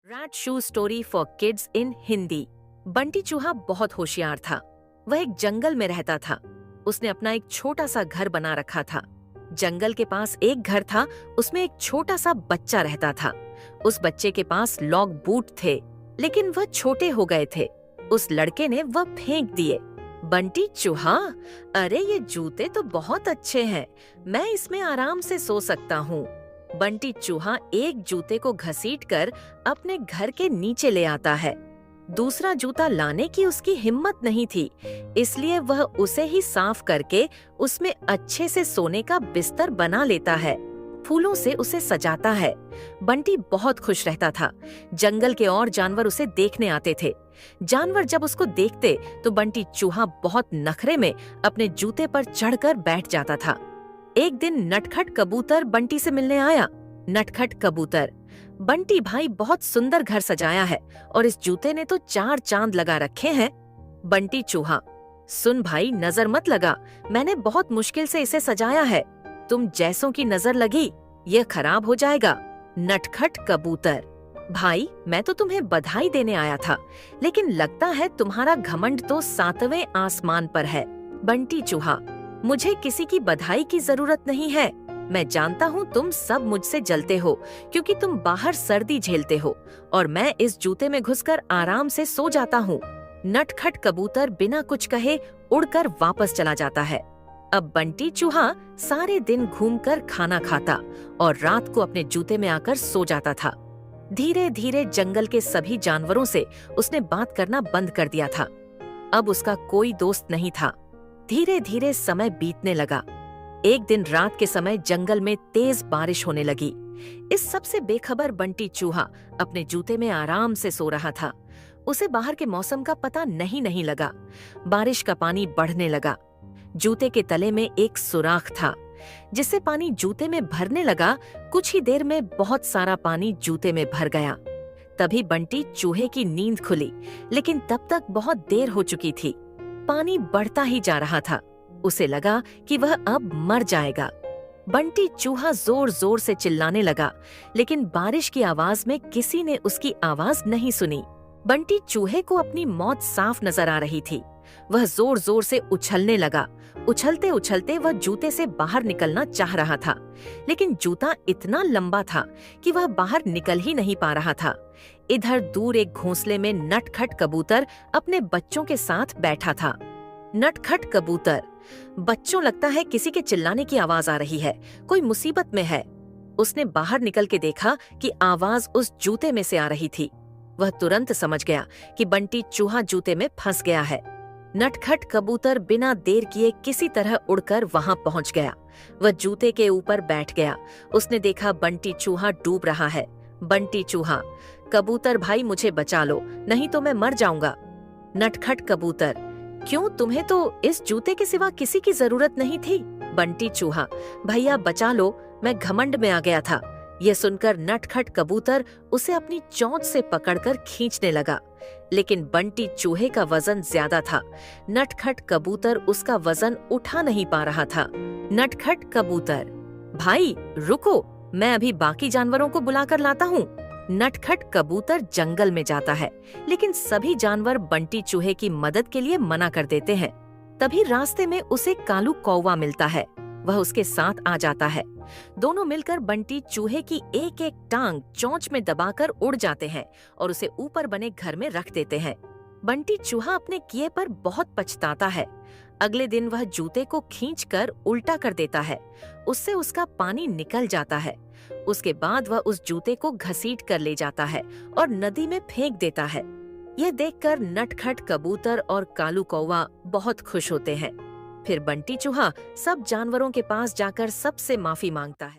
Rat shoe story for kids in Hindi. Bunty चूहा बहुत होशियार था। वह एक जंगल में रहता था। उसने अपना एक छोटा सा घर बना रखा था। जंगल के पास एक घर था, उसमें एक छोटा सा बच्चा रहता था। उस बच्चे के पास लॉग बूट थे, लेकिन वह छोटे हो गए थे। उस लड़के ने वह फेंक दिए। बंटी चूहा, अरे ये जूते तो बहुत अच्छे हैं, मैं इसमें आराम से सो सकता हूँ। बंटी चूहा एक जूते को घसीटकर अपने घर के नीचे ले आता है। दूसरा जूता लाने की उसकी हिम्मत नहीं थी, इसलिए वह उसे ही साफ करके उसमें अच्छे से सोने का बिस्तर बना लेता है। फूलों से उसे सजाता है। बंटी बहुत खुश रहता था। जंगल के और जानवर उसे देखने आते थे। जानवर जब उसको देखते तो बंटी चूहा बहुत नखरे में अपने जूते पर चढ़कर बैठ जाता था। एक दिन नटखट कबूतर बंटी से मिलने आया। नटखट कबूतर, बंटी भाई बहुत सुंदर घर सजाया है और इस जूते ने तो 4 चांद लगा रखे हैं। बंटी चूहा, सुन भाई, नजर मत लगा, मैंने बहुत मुश्किल से इसे सजाया है। तुम जैसों की नजर लगी, यह खराब हो जाएगा। नटखट कबूतर, भाई मैं तो तुम्हें बधाई देने आया था, लेकिन लगता है तुम्हारा घमंड तो 7वें आसमान पर है। बंटी चूहा, मुझे किसी की बधाई की जरूरत नहीं है। मैं जानता हूँ तुम सब मुझसे जलते हो, क्योंकि तुम बाहर सर्दी झेलते हो और मैं इस जूते में घुसकर आराम से सो जाता हूँ। नटखट कबूतर बिना कुछ कहे उड़कर वापस चला जाता है। अब बंटी चूहा सारे दिन घूमकर खाना खाता और रात को अपने जूते में आकर सो जाता था। धीरे धीरे जंगल के सभी जानवरों से उसने बात करना बंद कर दिया था। अब उसका कोई दोस्त नहीं था। धीरे धीरे समय बीतने लगा। एक दिन रात के समय जंगल में तेज बारिश होने लगी। इस सब से बेखबर बंटी चूहा अपने जूते में आराम से सो रहा था। उसे बाहर के मौसम का पता नहीं लगा। बारिश का पानी बढ़ने लगा। जूते के तले में एक सुराख था, जिससे पानी जूते में भरने लगा। कुछ ही देर में बहुत सारा पानी जूते में भर गया। तभी बंटी चूहे की नींद खुली, लेकिन तब तक बहुत देर हो चुकी थी। पानी बढ़ता ही जा रहा था। उसे लगा कि वह अब मर जाएगा। बंटी चूहा जोर जोर से चिल्लाने लगा, लेकिन बारिश की आवाज में किसी ने उसकी आवाज नहीं सुनी। बंटी चूहे को अपनी मौत साफ नजर आ रही थी। वह जोर जोर से उछलने लगा। उछलते उछलते वह जूते से बाहर निकलना चाह रहा था, लेकिन जूता इतना लंबा था कि वह बाहर निकल ही नहीं पा रहा था। इधर दूर एक घोंसले में नटखट कबूतर अपने बच्चों के साथ बैठा था। नटखट कबूतर, बच्चों, लगता है किसी के चिल्लाने की आवाज आ रही है, कोई मुसीबत में है। उसने बाहर निकल के देखा कि आवाज उस जूते में से आ रही थी। वह तुरंत समझ गया कि बंटी चूहा जूते में फंस गया है। नटखट कबूतर बिना देर किए किसी तरह उड़कर वहां पहुंच गया। वह जूते के ऊपर बैठ गया। उसने देखा बंटी चूहा डूब रहा है। बंटी चूहा, कबूतर भाई मुझे बचा लो, नहीं तो मैं मर जाऊंगा। नटखट कबूतर, क्यों, तुम्हें तो इस जूते के सिवा किसी की जरूरत नहीं थी। बंटी चूहा, भैया बचा लो, मैं घमंड में आ गया था। यह सुनकर नटखट कबूतर उसे अपनी चोंच से पकड़कर खींचने लगा, लेकिन बंटी चूहे का वजन ज्यादा था। नटखट कबूतर उसका वजन उठा नहीं पा रहा था। नटखट कबूतर, भाई रुको, मैं अभी बाकी जानवरों को बुलाकर लाता हूँ। नटखट कबूतर जंगल में जाता है, लेकिन सभी जानवर बंटी चूहे की मदद के लिए मना कर देते हैं। तभी रास्ते में उसे कालू कौवा मिलता है। वह उसके साथ आ जाता है। दोनों मिलकर बंटी चूहे की एक एक टांग चोंच में दबाकर उड़ जाते हैं और उसे ऊपर बने घर में रख देते हैं। बंटी चूहा अपने किए पर बहुत पछताता है। अगले दिन वह जूते को खींचकर उल्टा कर देता है। उससे उसका पानी निकल जाता है। उसके बाद वह उस जूते को घसीट कर ले जाता है और नदी में फेंक देता है। यह देखकर नटखट कबूतर और कालू कौवा बहुत खुश होते हैं। फिर बंटी चूहा सब जानवरों के पास जाकर सबसे माफी मांगता है।